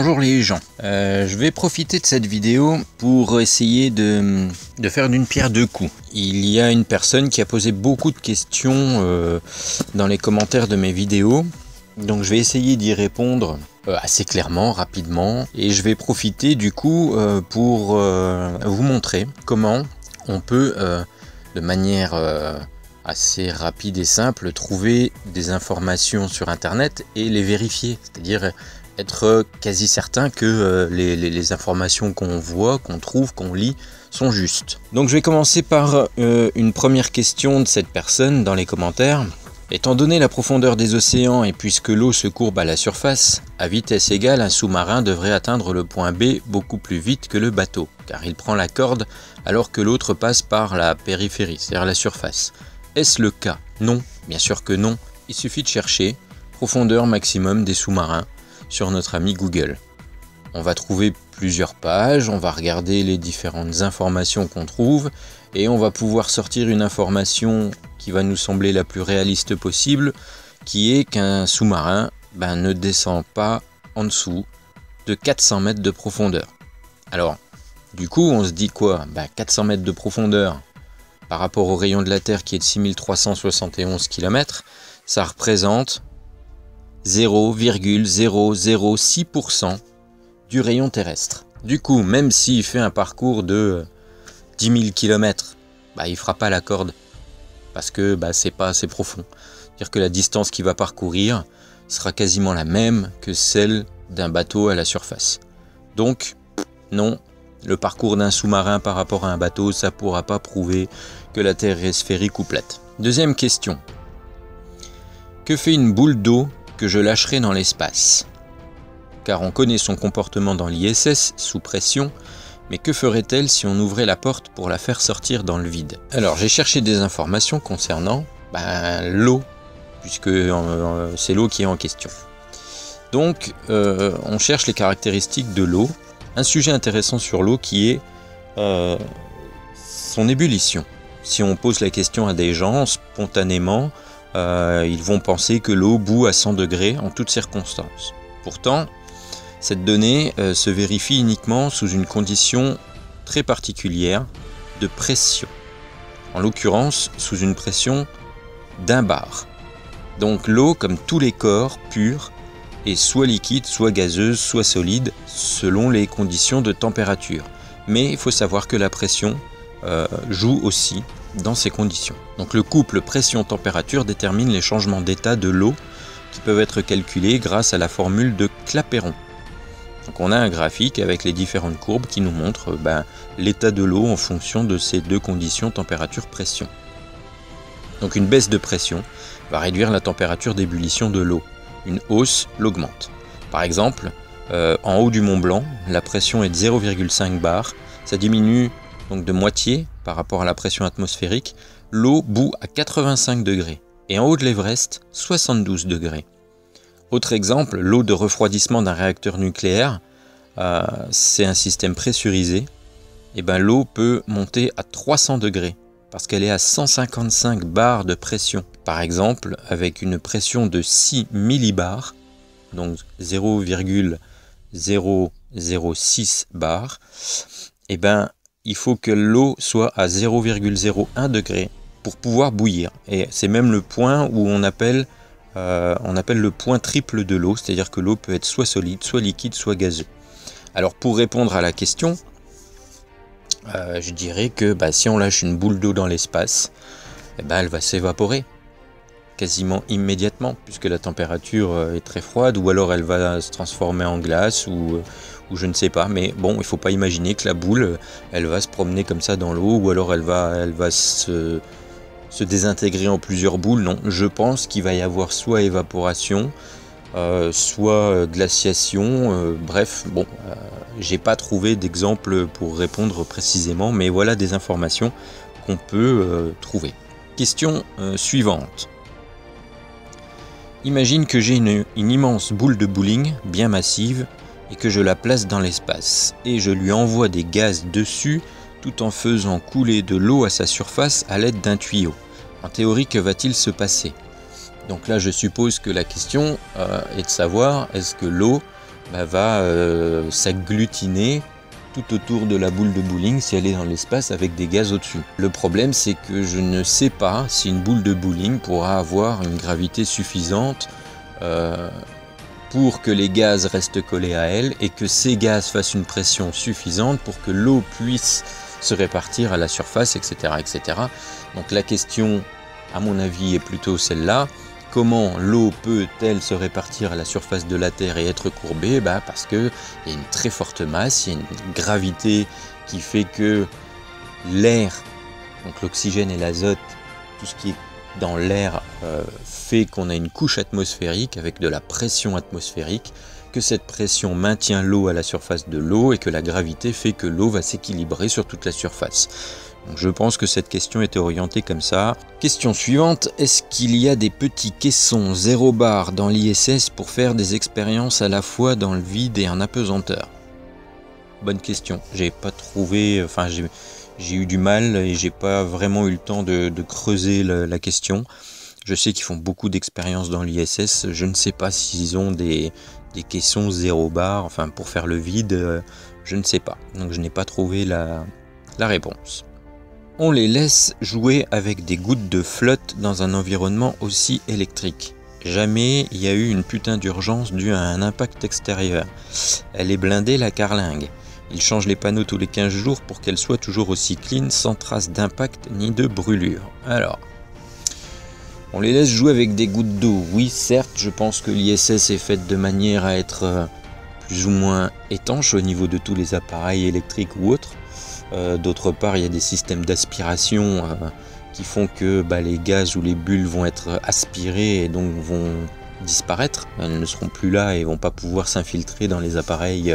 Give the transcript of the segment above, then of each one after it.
Bonjour les gens, je vais profiter de cette vidéo pour essayer de faire d'une pierre deux coups. Il y a une personne qui a posé beaucoup de questions dans les commentaires de mes vidéos, donc je vais essayer d'y répondre assez clairement, rapidement, et je vais profiter du coup pour vous montrer comment on peut de manière assez rapide et simple trouver des informations sur internet et les vérifier, c'est-à-dire être quasi certain que les informations qu'on voit, qu'on trouve, qu'on lit sont justes. Donc je vais commencer par une première question de cette personne dans les commentaires. Étant donné la profondeur des océans et puisque l'eau se courbe à la surface, à vitesse égale, un sous-marin devrait atteindre le point B beaucoup plus vite que le bateau, car il prend la corde alors que l'autre passe par la périphérie, c'est-à-dire la surface. Est-ce le cas? Non, bien sûr que non. Il suffit de chercher profondeur maximum des sous-marins sur notre ami Google. On va trouver plusieurs pages, on va regarder les différentes informations qu'on trouve et on va pouvoir sortir une information qui va nous sembler la plus réaliste possible, qui est qu'un sous-marin ne descend pas en dessous de 400 mètres de profondeur. Alors, du coup, on se dit quoi? 400 mètres de profondeur par rapport au rayon de la Terre qui est de 6371 km, ça représente 0,006% du rayon terrestre. Du coup, même s'il fait un parcours de 10 000 km, il ne fera pas la corde parce que c'est pas assez profond. C'est-à-dire que la distance qu'il va parcourir sera quasiment la même que celle d'un bateau à la surface. Donc, non, le parcours d'un sous-marin par rapport à un bateau, ça ne pourra pas prouver que la Terre est sphérique ou plate. Deuxième question. Que fait une boule d'eau que je lâcherai dans l'espace? Car on connaît son comportement dans l'ISS, sous pression, mais que ferait-elle si on ouvrait la porte pour la faire sortir dans le vide? Alors j'ai cherché des informations concernant l'eau, puisque c'est l'eau qui est en question. Donc on cherche les caractéristiques de l'eau, un sujet intéressant sur l'eau qui est son ébullition. Si on pose la question à des gens, spontanément, ils vont penser que l'eau bout à 100 degrés en toutes circonstances. Pourtant, cette donnée se vérifie uniquement sous une condition très particulière de pression. En l'occurrence, sous une pression d'1 bar. Donc l'eau, comme tous les corps purs, est soit liquide, soit gazeuse, soit solide, selon les conditions de température. Mais il faut savoir que la pression joue aussi dans ces conditions. Donc le couple pression-température détermine les changements d'état de l'eau qui peuvent être calculés grâce à la formule de Clapeyron. Donc on a un graphique avec les différentes courbes qui nous montrent l'état de l'eau en fonction de ces deux conditions température-pression. Donc une baisse de pression va réduire la température d'ébullition de l'eau. Une hausse l'augmente. Par exemple, en haut du Mont Blanc, la pression est de 0,5 bar, ça diminue donc de moitié par rapport à la pression atmosphérique, l'eau bout à 85 degrés, et en haut de l'Everest, 72 degrés. Autre exemple, l'eau de refroidissement d'un réacteur nucléaire, c'est un système pressurisé, et l'eau peut monter à 300 degrés, parce qu'elle est à 155 bars de pression. Par exemple, avec une pression de 6 millibars, donc 0,006 bars, il faut que l'eau soit à 0,01 degré pour pouvoir bouillir. Et c'est même le point où on appelle le point triple de l'eau, c'est-à-dire que l'eau peut être soit solide, soit liquide, soit gazeuse. Alors pour répondre à la question, je dirais que si on lâche une boule d'eau dans l'espace, elle va s'évaporer quasiment immédiatement, puisque la température est très froide, ou alors elle va se transformer en glace, ou je ne sais pas, mais bon, il ne faut pas imaginer que la boule, elle va se promener comme ça dans l'eau, ou alors elle va se désintégrer en plusieurs boules. Non, je pense qu'il va y avoir soit évaporation, soit glaciation, bref, bon, j'ai pas trouvé d'exemple pour répondre précisément, mais voilà des informations qu'on peut trouver. Question suivante. Imagine que j'ai une immense boule de bowling bien massive et que je la place dans l'espace et je lui envoie des gaz dessus tout en faisant couler de l'eau à sa surface à l'aide d'un tuyau. En théorie, que va-t-il se passer? Donc là, je suppose que la question est de savoir est-ce que l'eau va s'agglutiner tout autour de la boule de bowling si elle est dans l'espace avec des gaz au-dessus. Le problème, c'est que je ne sais pas si une boule de bowling pourra avoir une gravité suffisante pour que les gaz restent collés à elle et que ces gaz fassent une pression suffisante pour que l'eau puisse se répartir à la surface, etc., etc. Donc la question, à mon avis, est plutôt celle-là. Comment l'eau peut-elle se répartir à la surface de la Terre et être courbée? Parce qu'il y a une très forte masse, il y a une gravité qui fait que l'air, donc l'oxygène et l'azote, tout ce qui est dans l'air fait qu'on a une couche atmosphérique avec de la pression atmosphérique, que cette pression maintient l'eau à la surface de l'eau et que la gravité fait que l'eau va s'équilibrer sur toute la surface. Donc je pense que cette question était orientée comme ça. Question suivante, est-ce qu'il y a des petits caissons 0 bar dans l'ISS pour faire des expériences à la fois dans le vide et en apesanteur? Bonne question, j'ai pas trouvé, enfin j'ai eu du mal et j'ai pas vraiment eu le temps de creuser la question. Je sais qu'ils font beaucoup d'expériences dans l'ISS, je ne sais pas s'ils ont des caissons 0 bar, enfin pour faire le vide, je ne sais pas. Donc je n'ai pas trouvé la réponse. On les laisse jouer avec des gouttes de flotte dans un environnement aussi électrique. Jamais il y a eu une putain d'urgence due à un impact extérieur. Elle est blindée la carlingue. Ils changent les panneaux tous les 15 jours pour qu'elle soit toujours aussi clean, sans trace d'impact ni de brûlure. Alors, on les laisse jouer avec des gouttes d'eau. Oui, certes, je pense que l'ISS est faite de manière à être plus ou moins étanche au niveau de tous les appareils électriques ou autres. D'autre part, il y a des systèmes d'aspiration qui font que les gaz ou les bulles vont être aspirés et donc vont disparaître. Elles ne seront plus là et vont pas pouvoir s'infiltrer dans les appareils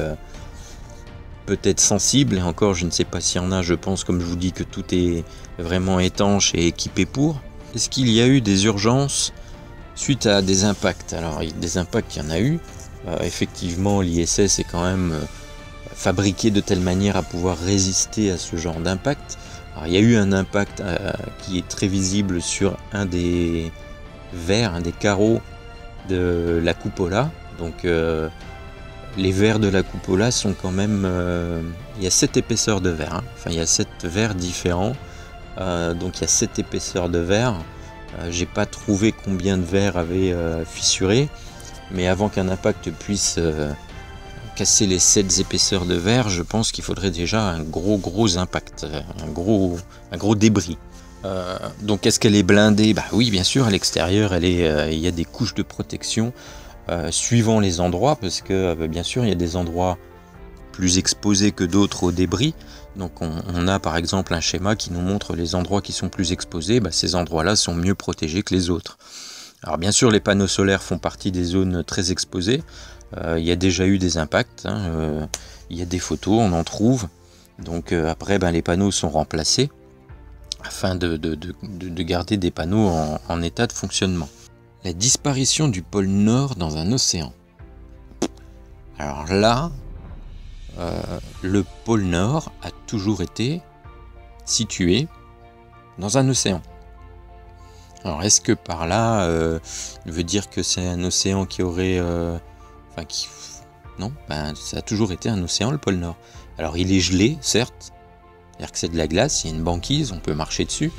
peut-être sensibles. Et encore, je ne sais pas s'il y en a. Je pense, comme je vous dis, que tout est vraiment étanche et équipé pour. Est-ce qu'il y a eu des urgences suite à des impacts? Alors, des impacts, il y en a eu. Effectivement, l'ISS est quand même fabriqué de telle manière à pouvoir résister à ce genre d'impact. Alors, il y a eu un impact qui est très visible sur un des verres, un des carreaux de la cupola. Donc les verres de la cupola sont quand même... il y a 7 épaisseurs de verre. Enfin, il y a 7 verres différents. Donc il y a 7 épaisseurs de verre. J'ai pas trouvé combien de verres avaient fissuré. Mais avant qu'un impact puisse casser les 7 épaisseurs de verre, je pense qu'il faudrait déjà un gros impact, un gros débris. Donc est-ce qu'elle est blindée? Oui, bien sûr, à l'extérieur, il y a des couches de protection suivant les endroits, parce que bien sûr, il y a des endroits plus exposés que d'autres au débris. Donc on a par exemple un schéma qui nous montre les endroits qui sont plus exposés. Ces endroits-là sont mieux protégés que les autres. Alors bien sûr, les panneaux solaires font partie des zones très exposées. Il y a déjà eu des impacts, il y a des photos, on en trouve. Donc après, les panneaux sont remplacés afin de garder des panneaux en état de fonctionnement. La disparition du pôle Nord dans un océan. Alors là, le pôle Nord a toujours été situé dans un océan. Alors est-ce que par là, veut dire que c'est un océan qui aurait... Non, ça a toujours été un océan, le pôle Nord. Alors il est gelé, certes, c'est-à-dire que c'est de la glace, il y a une banquise, on peut marcher dessus.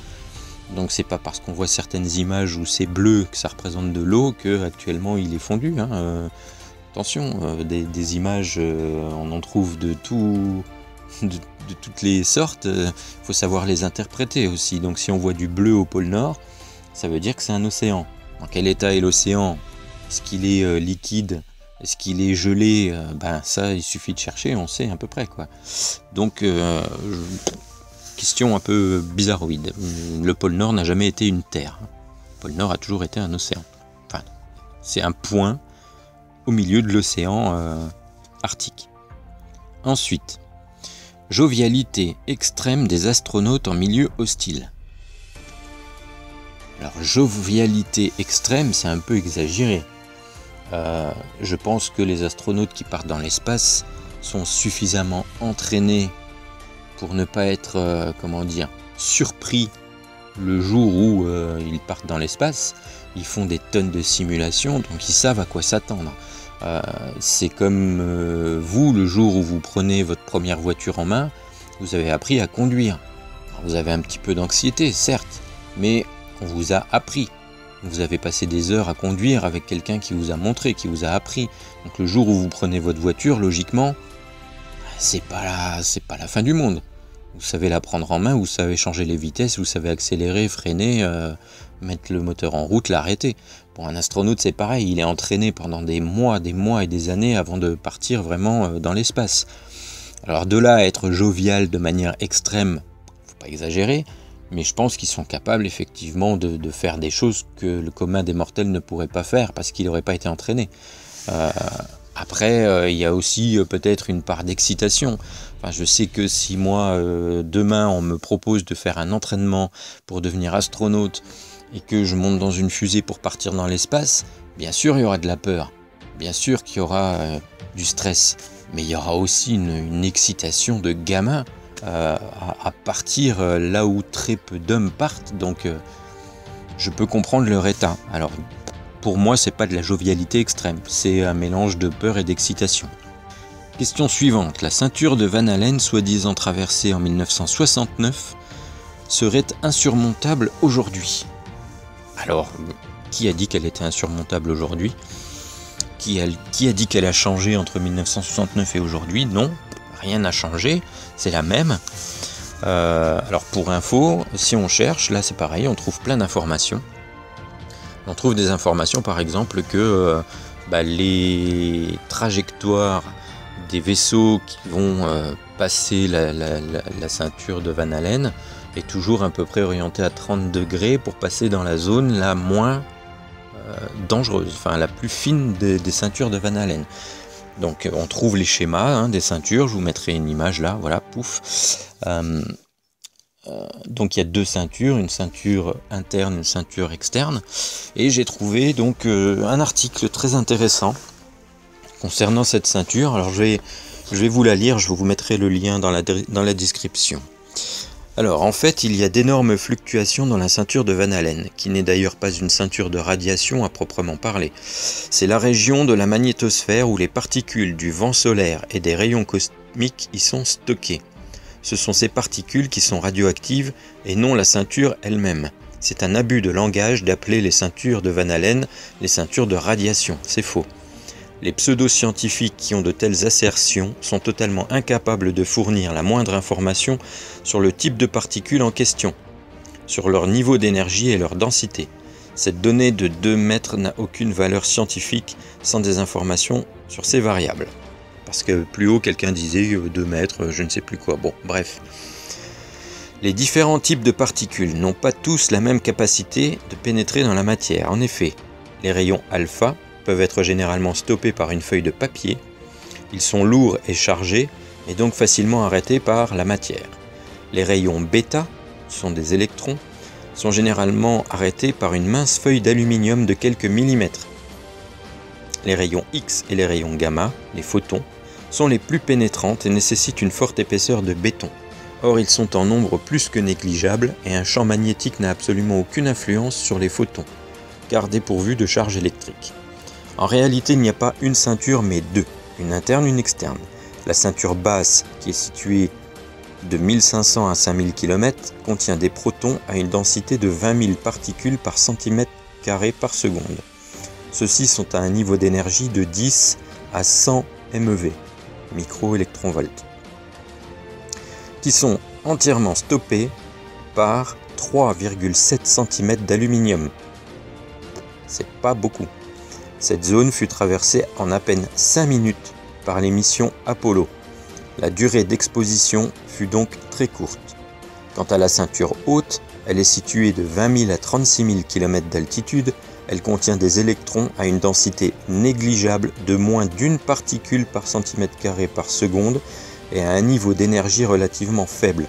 Donc c'est pas parce qu'on voit certaines images où c'est bleu que ça représente de l'eau que actuellement il est fondu. Attention, des images, on en trouve de toutes les sortes. Faut savoir les interpréter aussi. Donc si on voit du bleu au pôle Nord, ça veut dire que c'est un océan. Dans quel état est l'océan? Est-ce qu'il est liquide? Est-ce qu'il est gelé? Ça, il suffit de chercher, on sait à peu près, quoi. Donc, question un peu bizarroïde. Le pôle Nord n'a jamais été une terre. Le pôle Nord a toujours été un océan. Enfin, c'est un point au milieu de l'océan Arctique. Ensuite, jovialité extrême des astronautes en milieu hostile. Alors, jovialité extrême, c'est un peu exagéré. Je pense que les astronautes qui partent dans l'espace sont suffisamment entraînés pour ne pas être, surpris le jour où ils partent dans l'espace. Ils font des tonnes de simulations, donc ils savent à quoi s'attendre. C'est comme vous, le jour où vous prenez votre première voiture en main, vous avez appris à conduire. Alors, vous avez un petit peu d'anxiété, certes, mais on vous a appris. Vous avez passé des heures à conduire avec quelqu'un qui vous a montré, qui vous a appris. Donc le jour où vous prenez votre voiture, logiquement, c'est pas la fin du monde. Vous savez la prendre en main, vous savez changer les vitesses, vous savez accélérer, freiner, mettre le moteur en route, l'arrêter. Pour un astronaute, c'est pareil, il est entraîné pendant des mois et des années avant de partir vraiment dans l'espace. Alors de là à être jovial de manière extrême, faut pas exagérer, mais je pense qu'ils sont capables effectivement de faire des choses que le commun des mortels ne pourrait pas faire parce qu'il n'aurait pas été entraîné. Après, il y a aussi peut-être une part d'excitation. Enfin, je sais que si moi, demain, on me propose de faire un entraînement pour devenir astronaute et que je monte dans une fusée pour partir dans l'espace, bien sûr, il y aura de la peur. Bien sûr qu'il y aura du stress. Mais il y aura aussi une excitation de gamin à partir là où très peu d'hommes partent. Donc, je peux comprendre leur état. Alors, pour moi, c'est pas de la jovialité extrême, c'est un mélange de peur et d'excitation. Question suivante. La ceinture de Van Allen, soi-disant traversée en 1969, serait insurmontable aujourd'hui. Alors, qui a dit qu'elle était insurmontable aujourd'hui ? Qui a dit qu'elle a changé entre 1969 et aujourd'hui ? Non, rien n'a changé, c'est la même. Alors pour info, si on cherche, là c'est pareil, on trouve plein d'informations. On trouve des informations par exemple que les trajectoires des vaisseaux qui vont passer la ceinture de Van Allen est toujours à peu près orientée à 30 degrés pour passer dans la zone la moins dangereuse, enfin la plus fine des ceintures de Van Allen. Donc on trouve les schémas des ceintures, je vous mettrai une image là, voilà, pouf. Donc il y a deux ceintures, une ceinture interne, une ceinture externe, et j'ai trouvé donc un article très intéressant concernant cette ceinture. Alors je vais vous la lire, je vous mettrai le lien dans la description. Alors en fait il y a d'énormes fluctuations dans la ceinture de Van Allen, qui n'est d'ailleurs pas une ceinture de radiation à proprement parler. C'est la région de la magnétosphère où les particules du vent solaire et des rayons cosmiques y sont stockées. Ce sont ces particules qui sont radioactives et non la ceinture elle-même. C'est un abus de langage d'appeler les ceintures de Van Allen les ceintures de radiation, c'est faux. Les pseudo-scientifiques qui ont de telles assertions sont totalement incapables de fournir la moindre information sur le type de particules en question, sur leur niveau d'énergie et leur densité. Cette donnée de 2 mètres n'a aucune valeur scientifique sans des informations sur ces variables. Parce que plus haut, quelqu'un disait 2 mètres, je ne sais plus quoi. Bon, bref. Les différents types de particules n'ont pas tous la même capacité de pénétrer dans la matière. En effet, les rayons alpha peuvent être généralement stoppés par une feuille de papier. Ils sont lourds et chargés et donc facilement arrêtés par la matière. Les rayons bêta, ce sont des électrons, sont généralement arrêtés par une mince feuille d'aluminium de quelques millimètres. Les rayons X et les rayons gamma, les photons, sont les plus pénétrantes et nécessitent une forte épaisseur de béton. Or, ils sont en nombre plus que négligeable et un champ magnétique n'a absolument aucune influence sur les photons, car dépourvus de charge électrique. En réalité, il n'y a pas une ceinture mais 2, une interne, une externe. La ceinture basse, qui est située de 1500 à 5000 km, contient des protons à une densité de 20 000 particules par centimètre carré par seconde. Ceux-ci sont à un niveau d'énergie de 10 à 100 MeV, microélectronvolts, qui sont entièrement stoppés par 3,7 cm d'aluminium. C'est pas beaucoup. Cette zone fut traversée en à peine 5 minutes par les missions Apollo. La durée d'exposition fut donc très courte. Quant à la ceinture haute, elle est située de 20 000 à 36 000 km d'altitude. Elle contient des électrons à une densité négligeable de moins d'une particule par centimètre carré par seconde et à un niveau d'énergie relativement faible,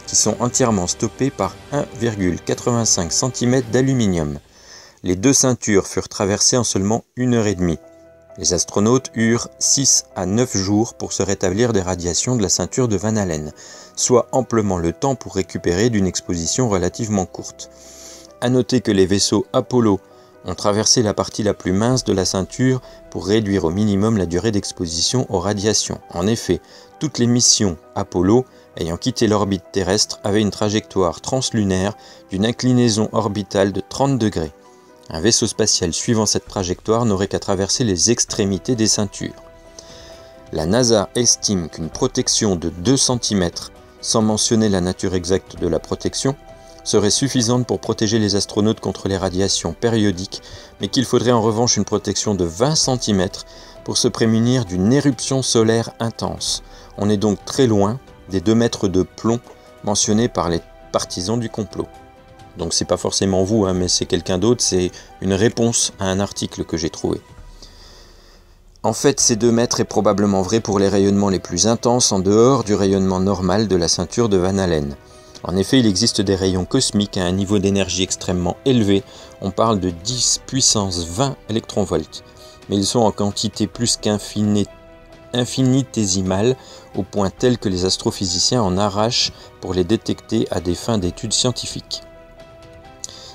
qui sont entièrement stoppés par 1,85 cm d'aluminium. Les 2 ceintures furent traversées en seulement 1 heure et demie. Les astronautes eurent 6 à 9 jours pour se rétablir des radiations de la ceinture de Van Allen, soit amplement le temps pour récupérer d'une exposition relativement courte. À noter que les vaisseaux Apollo ont traversé la partie la plus mince de la ceinture pour réduire au minimum la durée d'exposition aux radiations. En effet, toutes les missions Apollo ayant quitté l'orbite terrestre avaient une trajectoire translunaire d'une inclinaison orbitale de 30 degrés. Un vaisseau spatial suivant cette trajectoire n'aurait qu'à traverser les extrémités des ceintures. La NASA estime qu'une protection de 2 cm, sans mentionner la nature exacte de la protection, serait suffisante pour protéger les astronautes contre les radiations périodiques, mais qu'il faudrait en revanche une protection de 20 cm pour se prémunir d'une éruption solaire intense. On est donc très loin des 2 mètres de plomb mentionnés par les partisans du complot. Donc c'est pas forcément vous, mais c'est quelqu'un d'autre, c'est une réponse à un article que j'ai trouvé. En fait, ces 2 mètres est probablement vrai pour les rayonnements les plus intenses en dehors du rayonnement normal de la ceinture de Van Allen. En effet, il existe des rayons cosmiques à un niveau d'énergie extrêmement élevé, on parle de 10 puissance 20 électronvolts, mais ils sont en quantité plus qu'infinitésimale, au point tel que les astrophysiciens en arrachent pour les détecter à des fins d'études scientifiques.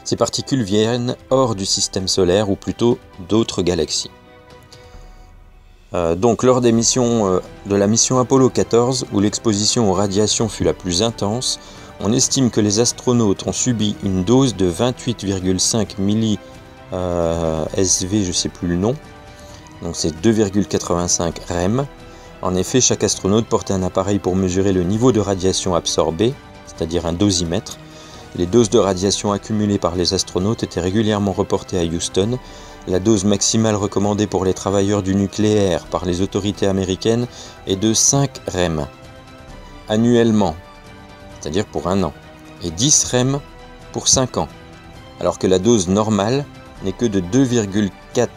Ces particules viennent hors du système solaire, ou plutôt d'autres galaxies. Donc lors des missions de la mission Apollo 14, où l'exposition aux radiations fut la plus intense, on estime que les astronautes ont subi une dose de 28,5 millisv, je ne sais plus le nom, donc c'est 2,85 rem. En effet, chaque astronaute portait un appareil pour mesurer le niveau de radiation absorbée, c'est-à-dire un dosimètre. Les doses de radiation accumulées par les astronautes étaient régulièrement reportées à Houston. La dose maximale recommandée pour les travailleurs du nucléaire par les autorités américaines est de 5 rem annuellement, c'est-à-dire pour 1 an, et 10 rem pour 5 ans, alors que la dose normale n'est que de 2,4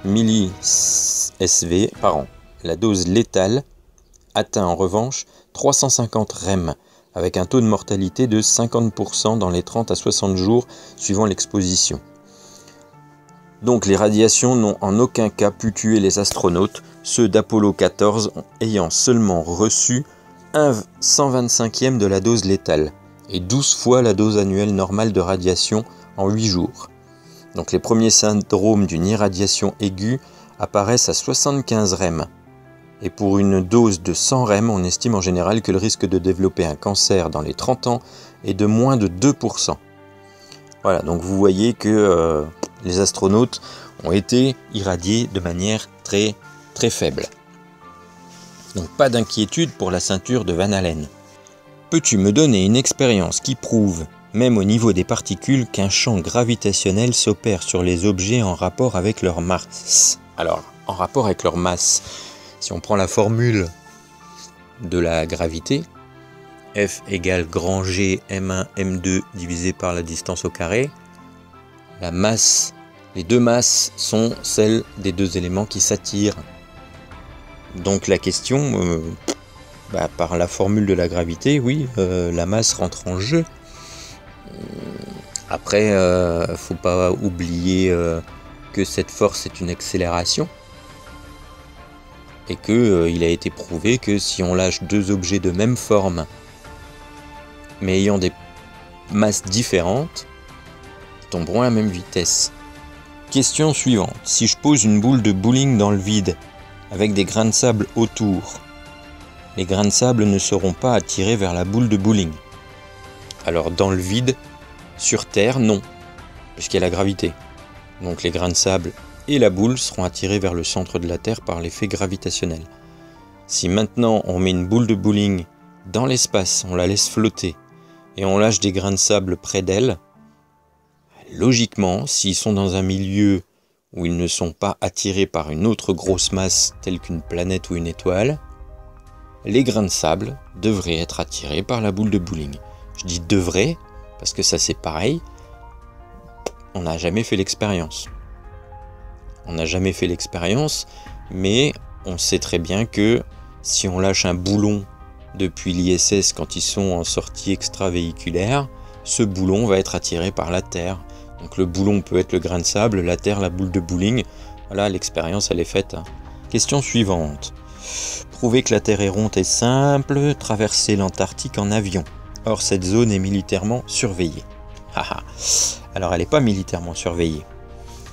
millisv par an. La dose létale atteint en revanche 350 rem, avec un taux de mortalité de 50% dans les 30 à 60 jours suivant l'exposition. Donc les radiations n'ont en aucun cas pu tuer les astronautes, ceux d'Apollo 14 ayant seulement reçu un 125e de la dose létale et 12 fois la dose annuelle normale de radiation en 8 jours. Donc les premiers syndromes d'une irradiation aiguë apparaissent à 75 rem. Et pour une dose de 100 rem, on estime en général que le risque de développer un cancer dans les 30 ans est de moins de 2%. Voilà, donc vous voyez que les astronautes ont été irradiés de manière très faible. Donc pas d'inquiétude pour la ceinture de Van Allen. Peux-tu me donner une expérience qui prouve, même au niveau des particules, qu'un champ gravitationnel s'opère sur les objets en rapport avec leur masse? Alors, en rapport avec leur masse, si on prend la formule de la gravité, F égale grand G M1 M2 divisé par la distance au carré, la masse, les 2 masses sont celles des 2 éléments qui s'attirent. Donc la question, par la formule de la gravité, oui, la masse rentre en jeu. Après, faut pas oublier que cette force est une accélération. Et qu'il a été prouvé que si on lâche 2 objets de même forme, mais ayant des masses différentes, ils tomberont à la même vitesse. Question suivante. Si je pose une boule de bowling dans le vide, avec des grains de sable autour, les grains de sable ne seront pas attirés vers la boule de bowling. Alors dans le vide, sur Terre, non, puisqu'il y a la gravité. Donc les grains de sable et la boule seront attirés vers le centre de la Terre par l'effet gravitationnel. Si maintenant on met une boule de bowling dans l'espace, on la laisse flotter, et on lâche des grains de sable près d'elle, logiquement, s'ils sont dans un milieu où ils ne sont pas attirés par une autre grosse masse telle qu'une planète ou une étoile, les grains de sable devraient être attirés par la boule de bowling. Je dis devraient, parce que ça c'est pareil, on n'a jamais fait l'expérience. On n'a jamais fait l'expérience, mais on sait très bien que si on lâche un boulon depuis l'ISS quand ils sont en sortie extravéhiculaire, ce boulon va être attiré par la Terre. Donc le boulon peut être le grain de sable, la Terre la boule de bowling. Voilà, l'expérience elle est faite. Question suivante. Prouver que la Terre est ronde est simple, traverser l'Antarctique en avion. Or cette zone est militairement surveillée. Alors elle n'est pas militairement surveillée.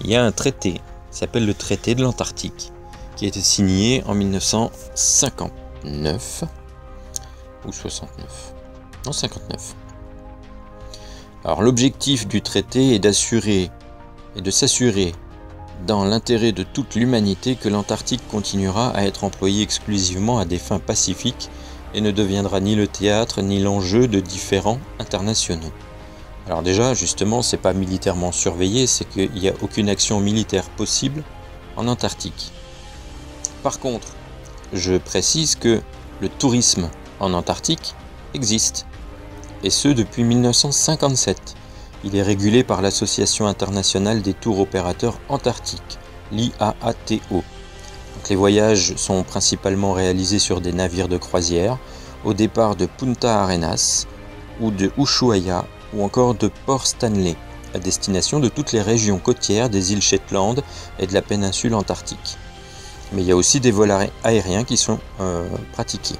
il y a un traité qui s'appelle le traité de l'Antarctique, qui a été signé en 1959 ou 69, non 59. Alors l'objectif du traité est de s'assurer dans l'intérêt de toute l'humanité que l'Antarctique continuera à être employé exclusivement à des fins pacifiques et ne deviendra ni le théâtre ni l'enjeu de différends internationaux. Alors déjà, justement, c'est pas militairement surveillé, c'est qu'il n'y a aucune action militaire possible en Antarctique. Par contre, je précise que le tourisme en Antarctique existe, et ce depuis 1957. Il est régulé par l'Association internationale des tours opérateurs antarctiques, l'IAATO. Donc les voyages sont principalement réalisés sur des navires de croisière, au départ de Punta Arenas ou de Ushuaia ou encore de Port Stanley, à destination de toutes les régions côtières des îles Shetland et de la péninsule antarctique. Mais il y a aussi des vols aériens qui sont pratiqués.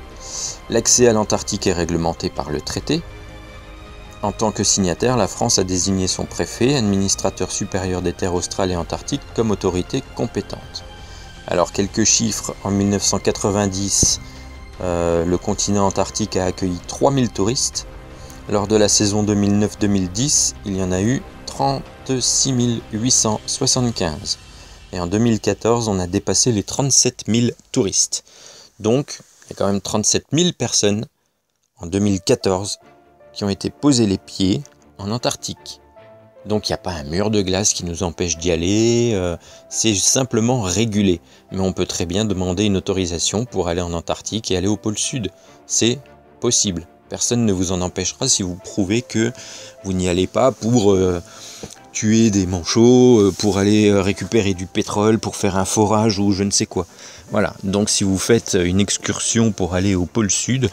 L'accès à l'Antarctique est réglementé par le traité. En tant que signataire, la France a désigné son préfet, administrateur supérieur des terres australes et antarctiques, comme autorité compétente. Alors quelques chiffres, en 1990, le continent antarctique a accueilli 3000 touristes. Lors de la saison 2009-2010, il y en a eu 36 875. Et en 2014, on a dépassé les 37 000 touristes. Donc, il y a quand même 37 000 personnes en 2014 qui ont été posées les pieds en Antarctique. Donc il n'y a pas un mur de glace qui nous empêche d'y aller, c'est simplement régulé. Mais on peut très bien demander une autorisation pour aller en Antarctique et aller au pôle Sud. C'est possible. Personne ne vous en empêchera si vous prouvez que vous n'y allez pas pour tuer des manchots, pour aller récupérer du pétrole, pour faire un forage ou je ne sais quoi. Voilà, donc si vous faites une excursion pour aller au pôle Sud,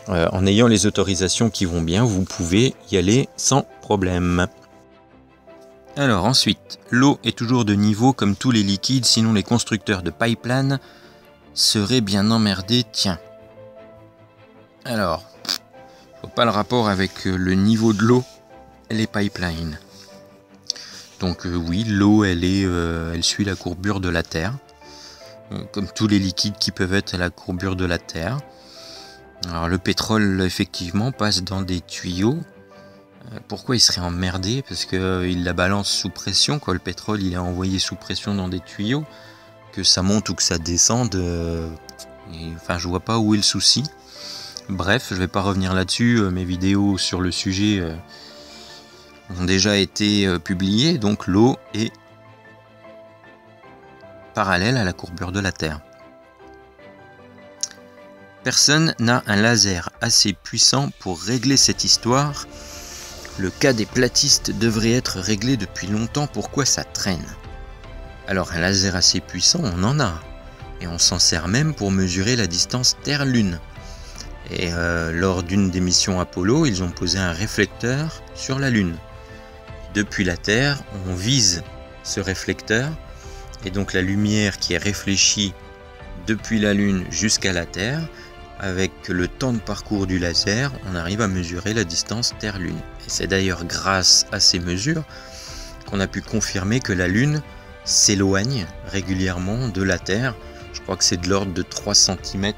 en ayant les autorisations qui vont bien, vous pouvez y aller sans problème. Alors ensuite, l'eau est toujours de niveau comme tous les liquides, sinon les constructeurs de pipeline seraient bien emmerdés, tiens. Alors, je vois pas le rapport avec le niveau de l'eau et les pipelines. Donc oui, l'eau elle suit la courbure de la Terre, comme tous les liquides qui peuvent être à la courbure de la Terre. Alors le pétrole effectivement passe dans des tuyaux. Pourquoi il serait emmerdé? Parce qu'il la balance sous pression, quoi. Le pétrole il est envoyé sous pression dans des tuyaux, que ça monte ou que ça descende. Enfin je vois pas où est le souci. Bref, je vais pas revenir là-dessus, mes vidéos sur le sujet ont déjà été publiées, donc l'eau est parallèle à la courbure de la Terre. Personne n'a un laser assez puissant pour régler cette histoire. Le cas des platistes devrait être réglé depuis longtemps, pourquoi ça traîne? Alors un laser assez puissant, on en a, et on s'en sert même pour mesurer la distance Terre-Lune. Et lors d'une des missions Apollo, ils ont posé un réflecteur sur la Lune. Depuis la Terre, on vise ce réflecteur, et donc la lumière qui est réfléchie depuis la Lune jusqu'à la Terre, avec le temps de parcours du laser, on arrive à mesurer la distance Terre-Lune. Et c'est d'ailleurs grâce à ces mesures qu'on a pu confirmer que la Lune s'éloigne régulièrement de la Terre. Je crois que c'est de l'ordre de 3 cm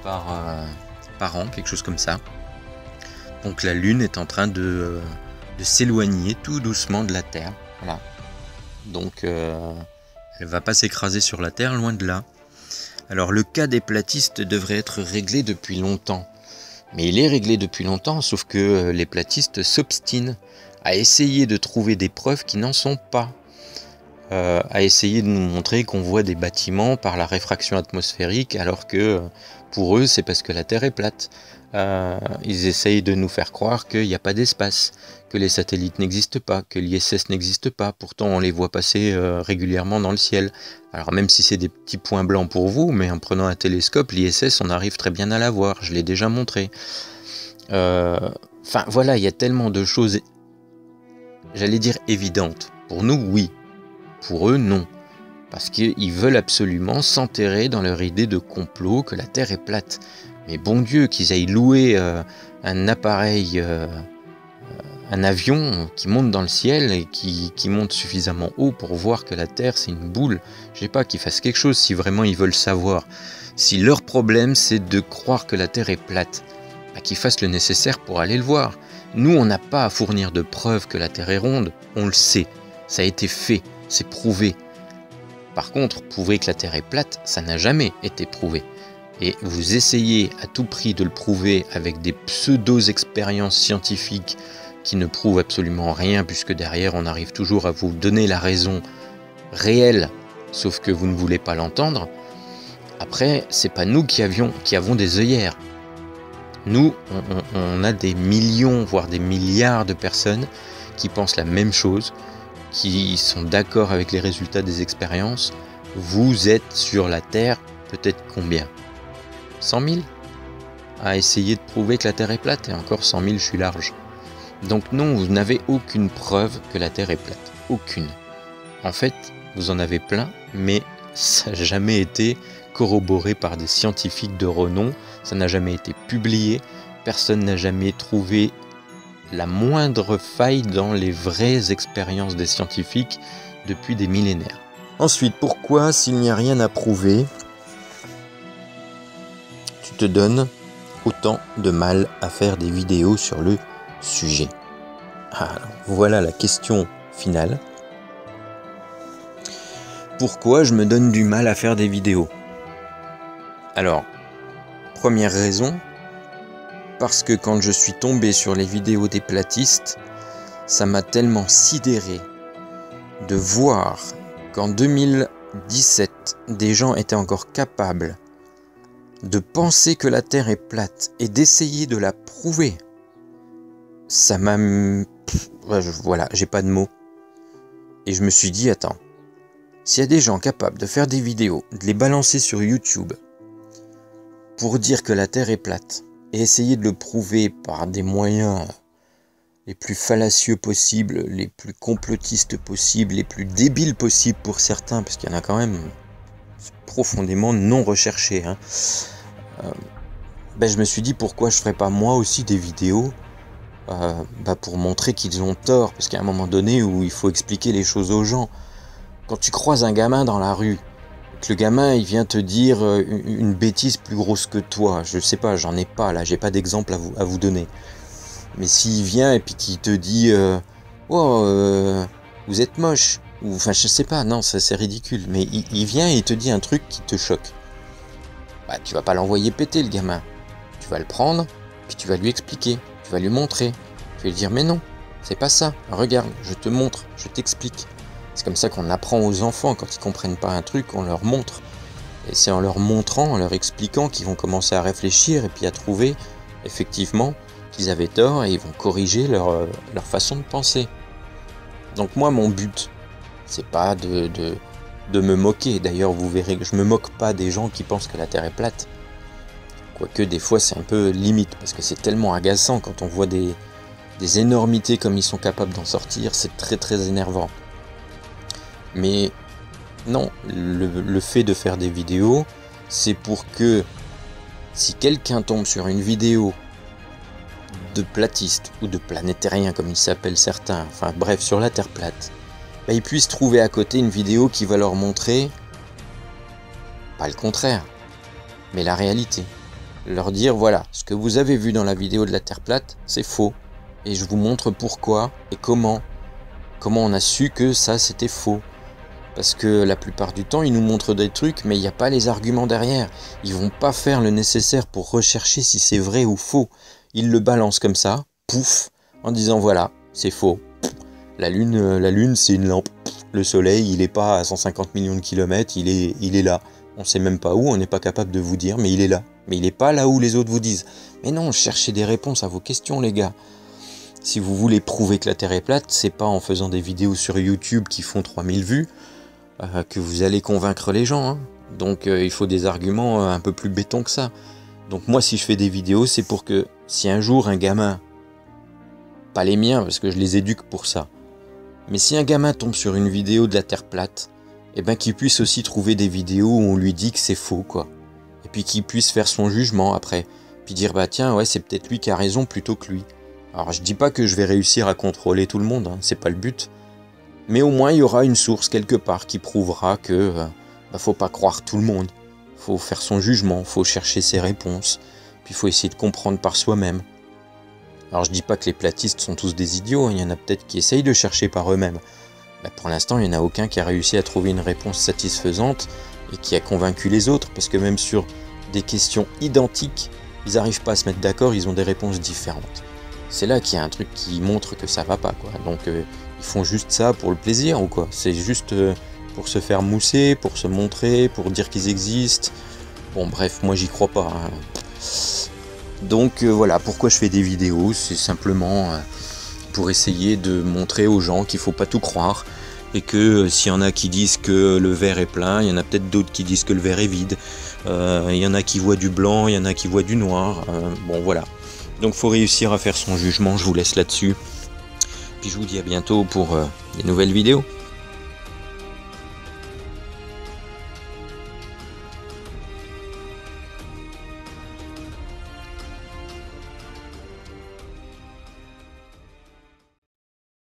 par an, quelque chose comme ça. Donc la Lune est en train de s'éloigner tout doucement de la Terre. Voilà. Donc elle va pas s'écraser sur la Terre, loin de là. Alors le cas des platistes devrait être réglé depuis longtemps. Mais il est réglé depuis longtemps, sauf que les platistes s'obstinent à essayer de trouver des preuves qui n'en sont pas. À essayer de nous montrer qu'on voit des bâtiments par la réfraction atmosphérique, alors que pour eux c'est parce que la Terre est plate. Ils essayent de nous faire croire qu'il n'y a pas d'espace, que les satellites n'existent pas, que l'ISS n'existe pas. Pourtant on les voit passer régulièrement dans le ciel. Alors même si c'est des petits points blancs pour vous, mais en prenant un télescope, l'ISS on arrive très bien à la voir, je l'ai déjà montré. Enfin voilà, il y a tellement de choses, j'allais dire évidentes. Pour nous oui, pour eux non. Parce qu'ils veulent absolument s'enterrer dans leur idée de complot que la Terre est plate. Mais bon Dieu, qu'ils aillent louer un appareil un avion qui monte dans le ciel et qui monte suffisamment haut pour voir que la Terre c'est une boule. Je sais pas, qu'ils fassent quelque chose si vraiment ils veulent savoir. Si leur problème c'est de croire que la Terre est plate, qu'ils fassent le nécessaire pour aller le voir. Nous, on n'a pas à fournir de preuves que la Terre est ronde, on le sait. Ça a été fait, c'est prouvé. Par contre, prouver que la Terre est plate, ça n'a jamais été prouvé. Et vous essayez à tout prix de le prouver avec des pseudo-expériences scientifiques qui ne prouvent absolument rien, puisque derrière on arrive toujours à vous donner la raison réelle, sauf que vous ne voulez pas l'entendre. Après, c'est pas nous qui avons des œillères. Nous, on a des millions, voire des milliards de personnes qui pensent la même chose, qui sont d'accord avec les résultats des expériences. Vous êtes sur la Terre, peut-être combien ? 100 000 à essayer de prouver que la Terre est plate, et encore 100 000, je suis large. Donc non, vous n'avez aucune preuve que la Terre est plate. Aucune. En fait, vous en avez plein, mais ça n'a jamais été corroboré par des scientifiques de renom, ça n'a jamais été publié, personne n'a jamais trouvé la moindre faille dans les vraies expériences des scientifiques depuis des millénaires. Ensuite, pourquoi, s'il n'y a rien à prouver, tu te donnes autant de mal à faire des vidéos sur le sujet? Alors, voilà la question finale. Pourquoi je me donne du mal à faire des vidéos? Alors, première raison, parce que quand je suis tombé sur les vidéos des platistes, ça m'a tellement sidéré de voir qu'en 2017, des gens étaient encore capables de penser que la Terre est plate et d'essayer de la prouver. Ça m'a... Voilà, j'ai pas de mots. Et je me suis dit, attends, s'il y a des gens capables de faire des vidéos, de les balancer sur YouTube pour dire que la Terre est plate et essayer de le prouver par des moyens les plus fallacieux possibles, les plus complotistes possibles, les plus débiles possibles pour certains, parce qu'il y en a quand même profondément non recherchés, je me suis dit pourquoi je ferais pas moi aussi des vidéos pour montrer qu'ils ont tort, parce qu'à un moment donné où il faut expliquer les choses aux gens. Quand tu croises un gamin dans la rue, que le gamin il vient te dire une bêtise plus grosse que toi, je sais pas, j'en ai pas là, j'ai pas d'exemple à vous donner. Mais s'il vient et puis qu'il te dit vous êtes moche, ou enfin je sais pas, non c'est ridicule, mais il vient et il te dit un truc qui te choque. Tu vas pas l'envoyer péter le gamin, tu vas le prendre, puis tu vas lui expliquer, tu vas lui montrer, tu vas lui dire mais non, c'est pas ça, regarde, je te montre, je t'explique. C'est comme ça qu'on apprend aux enfants, quand ils comprennent pas un truc, on leur montre. Et c'est en leur montrant, en leur expliquant qu'ils vont commencer à réfléchir et puis à trouver effectivement qu'ils avaient tort et ils vont corriger leur façon de penser. Donc moi mon but, c'est pas de me moquer. D'ailleurs vous verrez que je me moque pas des gens qui pensent que la Terre est plate. Quoique des fois c'est un peu limite, parce que c'est tellement agaçant quand on voit des énormités comme ils sont capables d'en sortir, c'est très très énervant. Mais non, le fait de faire des vidéos, c'est pour que si quelqu'un tombe sur une vidéo de platiste ou de planétarien comme ils s'appellent certains, enfin bref sur la Terre plate, ils puissent trouver à côté une vidéo qui va leur montrer, pas le contraire, mais la réalité. Leur dire voilà, ce que vous avez vu dans la vidéo de la Terre plate, c'est faux. Et je vous montre pourquoi et comment on a su que ça c'était faux. Parce que la plupart du temps, ils nous montrent des trucs, mais il n'y a pas les arguments derrière. Ils vont pas faire le nécessaire pour rechercher si c'est vrai ou faux. Ils le balancent comme ça, pouf, en disant voilà, c'est faux. La lune, c'est une lampe. Le soleil, il est pas à 150 millions de kilomètres, il est là. On sait même pas où, on n'est pas capable de vous dire, mais il est là. Mais il est pas là où les autres vous disent. Mais non, cherchez des réponses à vos questions, les gars. Si vous voulez prouver que la Terre est plate, c'est pas en faisant des vidéos sur YouTube qui font 3000 vues que vous allez convaincre les gens. Donc il faut des arguments un peu plus béton que ça. Donc moi si je fais des vidéos, c'est pour que si un jour un gamin, pas les miens parce que je les éduque pour ça, mais si un gamin tombe sur une vidéo de la Terre plate, qu'il puisse aussi trouver des vidéos où on lui dit que c'est faux, quoi. Et puis qu'il puisse faire son jugement après, puis dire tiens ouais c'est peut-être lui qui a raison plutôt que lui. Alors je dis pas que je vais réussir à contrôler tout le monde, hein, c'est pas le but. Mais au moins il y aura une source quelque part qui prouvera que faut pas croire tout le monde. Faut faire son jugement, faut chercher ses réponses, puis faut essayer de comprendre par soi-même. Alors je dis pas que les platistes sont tous des idiots, il y en a peut-être qui essayent de chercher par eux-mêmes. Mais pour l'instant il n'y en a aucun qui a réussi à trouver une réponse satisfaisante et qui a convaincu les autres, parce que même sur des questions identiques, ils n'arrivent pas à se mettre d'accord, ils ont des réponses différentes. C'est là qu'il y a un truc qui montre que ça va pas, quoi. Donc ils font juste ça pour le plaisir ou quoi? C'est juste pour se faire mousser, pour se montrer, pour dire qu'ils existent. Bon bref, moi j'y crois pas, hein. Donc voilà, pourquoi je fais des vidéos, c'est simplement pour essayer de montrer aux gens qu'il faut pas tout croire, et que s'il y en a qui disent que le verre est plein, il y en a peut-être d'autres qui disent que le verre est vide, il y en a qui voient du blanc, il y en a qui voient du noir, bon voilà. Donc faut réussir à faire son jugement, je vous laisse là-dessus. Puis je vous dis à bientôt pour des nouvelles vidéos.